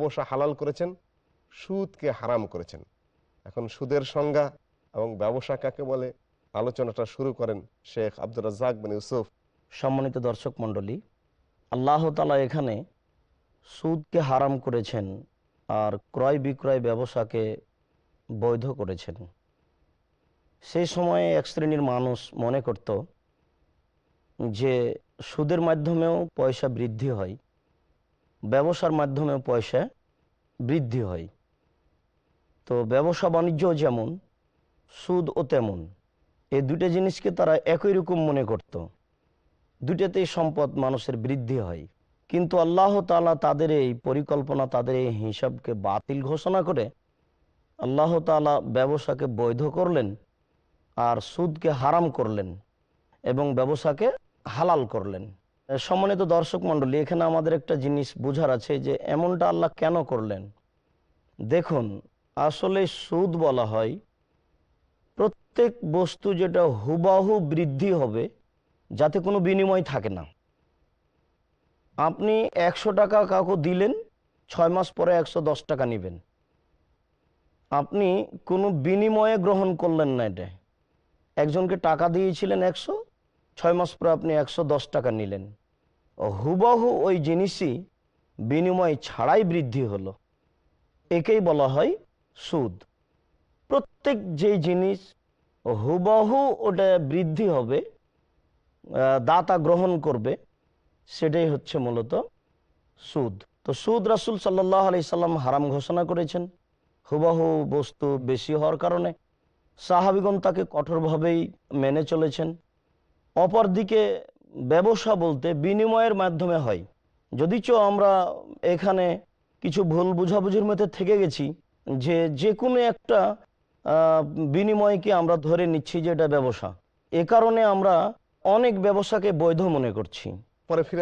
ব্যবসা হালাল করেছেন, সুদকে হারাম করেছেন। এখন সুদের সংজ্ঞা এবং ব্যবসা কাকে বলে আলোচনাটা শুরু করেন শেখ আব্দুর রাজ্জাক বিন ইউসুফ। সম্মানিত দর্শক মণ্ডলী, আল্লাহ তাআলা এখানে সুদকে হারাম করেছেন আর ক্রয় বিক্রয় ব্যবসাকে বৈধ করেছেন। সেই সময়ে এক শ্রেণীর মানুষ মনে করত যে সুদের মাধ্যমেও পয়সা বৃদ্ধি হয়, ব্যবসার মাধ্যমেও পয়সা বৃদ্ধি হয়। তো ব্যবসা বাণিজ্য যেমন, সুদও তেমন। এই দুটো জিনিসকে তারা একই রকম মনে করত, দুটাতেই সম্পদ মানুষের বৃদ্ধি হয়। কিন্তু আল্লাহ তাআলা তাদের এই পরিকল্পনা, তাদের এই হিসাবকে বাতিল ঘোষণা করে আল্লাহ তাআলা ব্যবসাকে বৈধ করলেন আর সুদকে হারাম করলেন এবং ব্যবসাকে হালাল করলেন। সম্মানিত দর্শক মণ্ডলী, এখানে আমাদের একটা জিনিস বোঝার আছে যে এমনটা আল্লাহ কেন করলেন। দেখুন, আসলে সুদ বলা হয় প্রত্যেক বস্তু যেটা হুবাহু বৃদ্ধি হবে, যাতে কোনো বিনিময় থাকে না। আপনি 100 টাকা কাউকে দিলেন, 6 মাস পরে 110 টাকা নেবেন। আপনি কোনো বিনিময়ে গ্রহণ করলেন না। এটা একজনকে টাকা দিয়েছিলেন 100, 6 মাস পরে আপনি 110 টাকা নিলেন। হুবহু ওই জিনিসই বিনিময় ছাড়াই বৃদ্ধি হলো, একেই বলা হয় সুদ। প্রত্যেক যেই জিনিস হুবহু ওটা বৃদ্ধি হবে, দাতা গ্রহণ করবে, সেটাই হচ্ছে মূলত সুদ। তো সুদ রাসূল সাল্লাল্লাহু আলাইহি সাল্লাম হারাম ঘোষণা করেছেন হুবহু বস্তু বেশি হওয়ার কারণে। সাহাবীগণ তাকে কঠোরভাবেই মেনে চলেছেন। অপরদিকে ব্যবসা বলতে বিনিময়ের মাধ্যমে হয়, যদিচ আমরা এখানে কিছু ভুল বুঝাবুঝির মধ্যে থেকে গেছি যে যে কোনো একটা বিনিময়কে আমরা ধরে নিচ্ছি যে এটা ব্যবসা। এ কারণে আমরা অনেক ব্যবসাকে বৈধ মনে করছি। পরে ফিরে